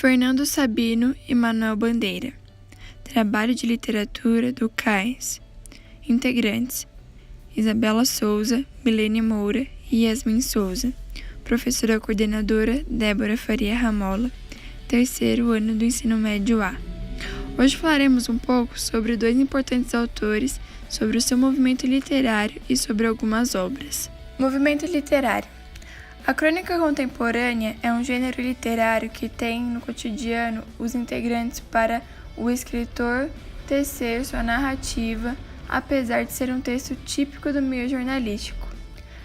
Fernando Sabino e Manuel Bandeira. Trabalho de literatura do CAES. Integrantes: Isabela Souza, Milene Moura e Yasmin Souza. Professora coordenadora Débora Faria Ramola. Terceiro ano do ensino médio A. Hoje falaremos um pouco sobre dois importantes autores, sobre o seu movimento literário e sobre algumas obras. Movimento literário. A crônica contemporânea é um gênero literário que tem no cotidiano os integrantes para o escritor tecer sua narrativa, apesar de ser um texto típico do meio jornalístico.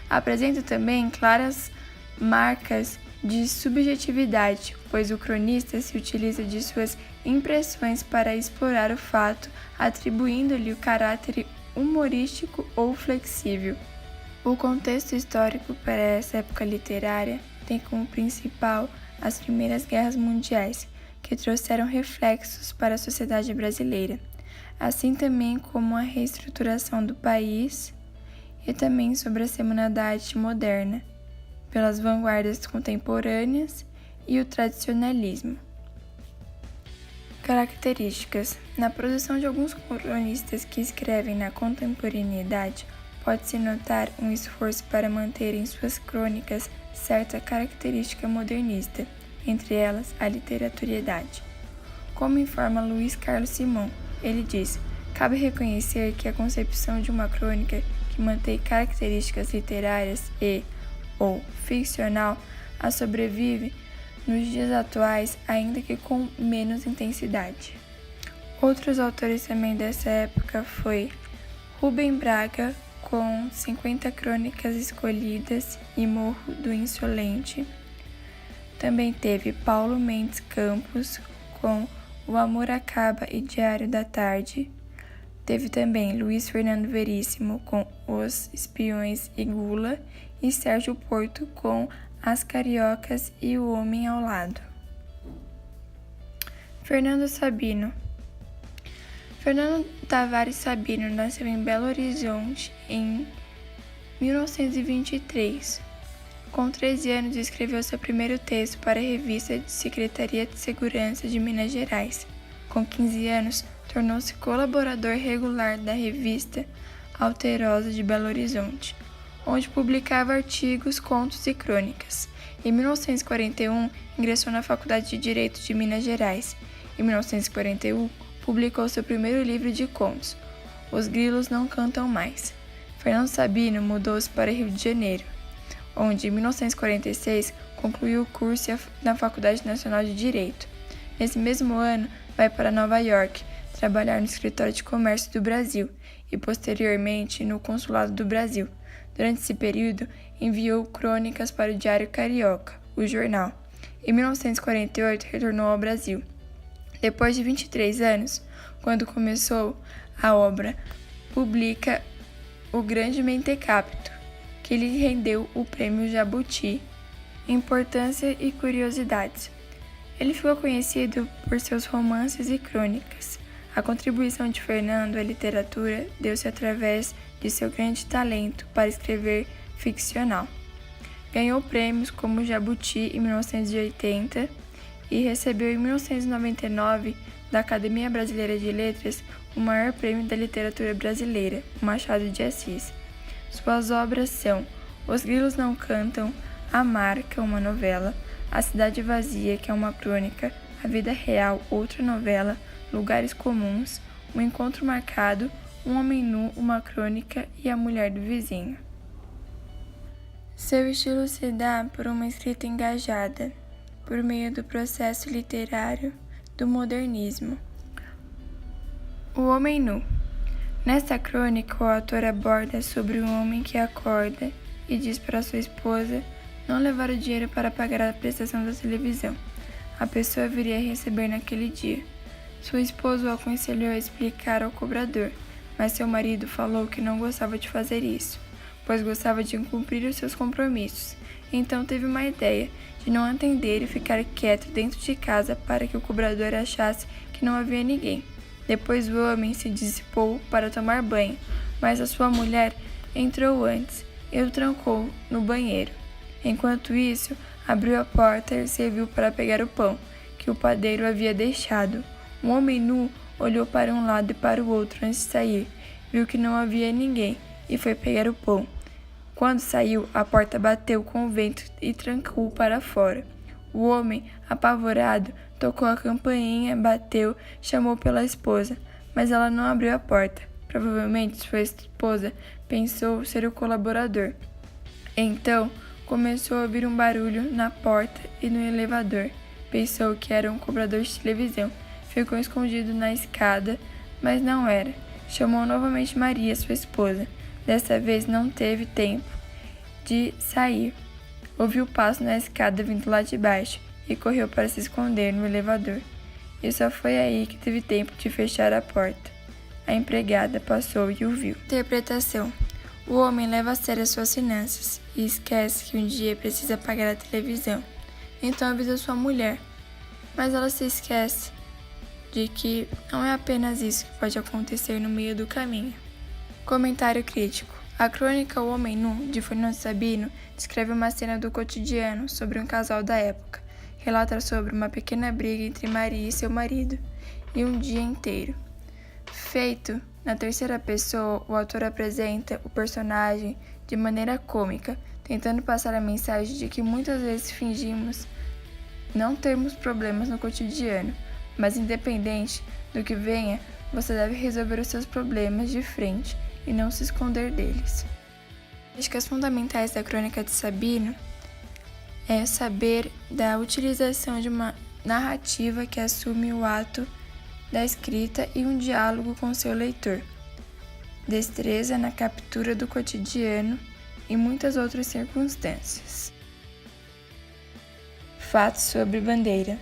Apresenta também claras marcas de subjetividade, pois o cronista se utiliza de suas impressões para explorar o fato, atribuindo-lhe o caráter humorístico ou flexível. O contexto histórico para essa época literária tem como principal as primeiras guerras mundiais, que trouxeram reflexos para a sociedade brasileira, assim também como a reestruturação do país e também sobre a Semana da Arte Moderna, pelas vanguardas contemporâneas e o tradicionalismo. Características. Na produção de alguns cronistas que escrevem na contemporaneidade, pode-se notar um esforço para manter em suas crônicas certa característica modernista, entre elas a literatoriedade. Como informa Luiz Carlos Simão, ele diz: cabe reconhecer que a concepção de uma crônica que mantém características literárias ou ficcional a sobrevive nos dias atuais, ainda que com menos intensidade. Outros autores também dessa época foi Rubem Braga, com 50 crônicas escolhidas e Morro do Insolente. Também teve Paulo Mendes Campos, com O Amor Acaba e Diário da Tarde. Teve também Luiz Fernando Veríssimo, com Os Espiões e Gula, e Sérgio Porto, com As Cariocas e O Homem ao Lado. Fernando Sabino. Fernando Tavares Sabino nasceu em Belo Horizonte em 1923. Com 13 anos, escreveu seu primeiro texto para a revista de Secretaria de Segurança de Minas Gerais. Com 15 anos, tornou-se colaborador regular da revista Alterosa de Belo Horizonte, onde publicava artigos, contos e crônicas. Em 1941, ingressou na Faculdade de Direito de Minas Gerais. Em 1941, publicou seu primeiro livro de contos, Os Grilos Não Cantam Mais. Fernando Sabino mudou-se para Rio de Janeiro, onde, em 1946, concluiu o curso na Faculdade Nacional de Direito. Nesse mesmo ano, vai para Nova York, trabalhar no Escritório de Comércio do Brasil e, posteriormente, no Consulado do Brasil. Durante esse período, enviou crônicas para o Diário Carioca, o jornal. Em 1948, retornou ao Brasil. Depois de 23 anos, quando começou a obra, publica O Grande Mentecapto, que lhe rendeu o Prêmio Jabuti. Importância e curiosidades. Ele ficou conhecido por seus romances e crônicas. A contribuição de Fernando à literatura deu-se através de seu grande talento para escrever ficcional. Ganhou prêmios como Jabuti em 1980 e recebeu em 1999 da Academia Brasileira de Letras o maior prêmio da literatura brasileira, o Machado de Assis. Suas obras são Os Grilos Não Cantam, A Marca, uma novela, A Cidade Vazia, que é uma crônica, A Vida Real, outra novela, Lugares Comuns, O Encontro Marcado, Um Homem Nu, uma crônica e A Mulher do Vizinho. Seu estilo se dá por uma escrita engajada, por meio do processo literário do modernismo. O Homem Nu. Nesta crônica, o autor aborda sobre um homem que acorda e diz para sua esposa não levar o dinheiro para pagar a prestação da televisão. A pessoa viria a receber naquele dia. Sua esposa o aconselhou a explicar ao cobrador, mas seu marido falou que não gostava de fazer isso, pois gostava de cumprir os seus compromissos. Então teve uma ideia de não atender e ficar quieto dentro de casa para que o cobrador achasse que não havia ninguém. Depois o homem se dissipou para tomar banho, mas a sua mulher entrou antes e o trancou no banheiro. Enquanto isso, abriu a porta e serviu para pegar o pão, que que o padeiro havia deixado. Um homem nu olhou para um lado e para o outro antes de sair, viu que não havia ninguém e foi pegar o pão. Quando saiu, a porta bateu com o vento e trancou-o para fora. O homem, apavorado, tocou a campainha, bateu, chamou pela esposa, mas ela não abriu a porta. Provavelmente sua esposa pensou ser o colaborador. Então, começou a ouvir um barulho na porta e no elevador. Pensou que era um cobrador de televisão. Ficou escondido na escada, mas não era. Chamou novamente Maria, sua esposa. Dessa vez não teve tempo de sair. Ouviu passo na escada vindo lá de baixo e correu para se esconder no elevador. E só foi aí que teve tempo de fechar a porta. A empregada passou e o viu. Interpretação: o homem leva a sério as suas finanças e esquece que um dia precisa pagar a televisão. Então avisa sua mulher, mas ela se esquece de que não é apenas isso que pode acontecer no meio do caminho. Comentário crítico: a crônica O Homem Nu, de Fernando Sabino, descreve uma cena do cotidiano sobre um casal da época. Relata sobre uma pequena briga entre Maria e seu marido, e um dia inteiro. Feito na terceira pessoa, o autor apresenta o personagem de maneira cômica, tentando passar a mensagem de que muitas vezes fingimos não termos problemas no cotidiano, mas independente do que venha, você deve resolver os seus problemas de frente e não se esconder deles. Características fundamentais da crônica de Sabino é saber da utilização de uma narrativa que assume o ato da escrita e um diálogo com seu leitor, destreza na captura do cotidiano e muitas outras circunstâncias. Fatos sobre Bandeira.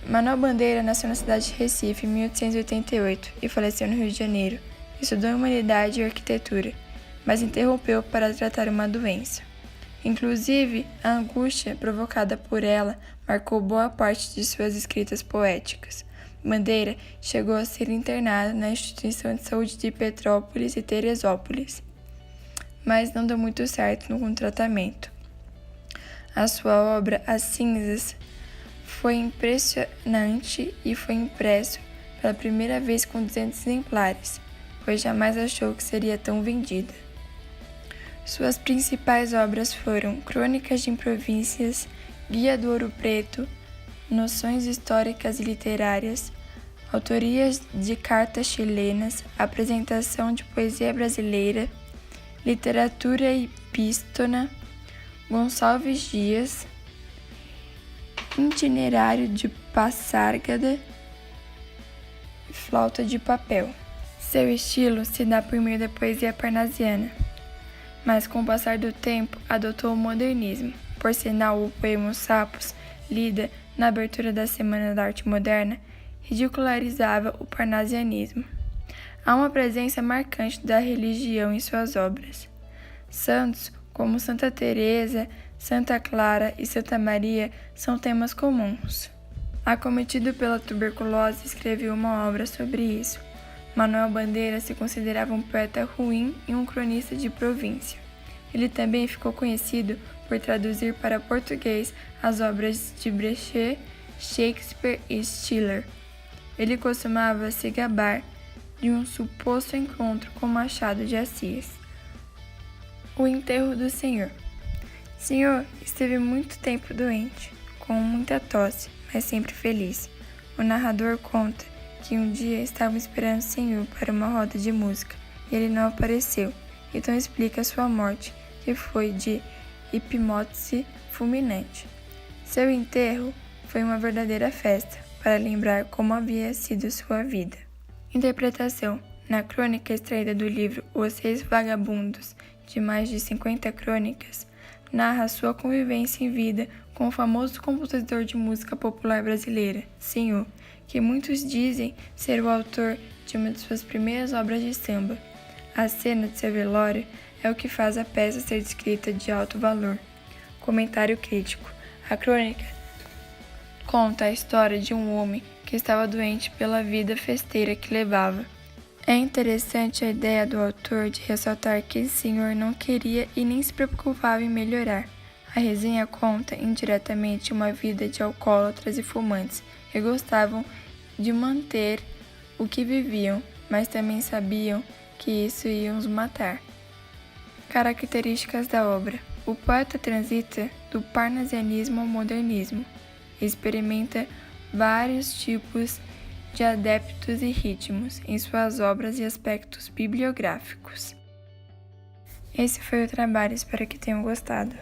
Manuel Bandeira nasceu na cidade de Recife em 1888 e faleceu no Rio de Janeiro. Estudou Humanidade e Arquitetura, mas interrompeu para tratar uma doença. Inclusive, a angústia provocada por ela marcou boa parte de suas escritas poéticas. Bandeira chegou a ser internado na Instituição de Saúde de Petrópolis e Teresópolis, mas não deu muito certo no tratamento. A sua obra, As Cinzas, foi impressionante e foi impresso pela primeira vez com 200 exemplares, pois jamais achou que seria tão vendida. Suas principais obras foram Crônicas de Províncias, Guia do Ouro Preto, Noções Históricas e Literárias, Autorias de Cartas Chilenas, Apresentação de Poesia Brasileira, Literatura Epístona, Gonçalves Dias, Itinerário de Passárgada e Flauta de Papel. Seu estilo se dá por meio da poesia parnasiana, mas com o passar do tempo adotou o modernismo. Por sinal, o poema Os Sapos, lida na abertura da Semana da Arte Moderna, ridicularizava o parnasianismo. Há uma presença marcante da religião em suas obras. Santos, como Santa Teresa, Santa Clara e Santa Maria, são temas comuns. Acometido pela tuberculose, escreveu uma obra sobre isso. Manuel Bandeira se considerava um poeta ruim e um cronista de província. Ele também ficou conhecido por traduzir para português as obras de Brecht, Shakespeare e Schiller. Ele costumava se gabar de um suposto encontro com Machado de Assis. O enterro do Senhor. Senhor esteve muito tempo doente, com muita tosse, mas sempre feliz. O narrador conta que um dia estavam esperando o Senhor para uma roda de música e ele não apareceu, então explica sua morte, que foi de hipótese fulminante. Seu enterro foi uma verdadeira festa, para lembrar como havia sido sua vida. Interpretação. Na crônica extraída do livro Os Seis Vagabundos, de mais de 50 crônicas, narra sua convivência em vida com o famoso compositor de música popular brasileira, Senhor, que muitos dizem ser o autor de uma de suas primeiras obras de samba. A cena de seu velório é o que faz a peça ser descrita de alto valor. Comentário crítico. A crônica conta a história de um homem que estava doente pela vida festeira que levava. É interessante a ideia do autor de ressaltar que o Senhor não queria e nem se preocupava em melhorar. A resenha conta indiretamente uma vida de alcoólatras e fumantes que gostavam de manter o que viviam, mas também sabiam que isso ia os matar. Características da obra. O poeta transita do parnasianismo ao modernismo. Experimenta vários tipos de adeptos e ritmos em suas obras e aspectos bibliográficos. Esse foi o trabalho, espero que tenham gostado.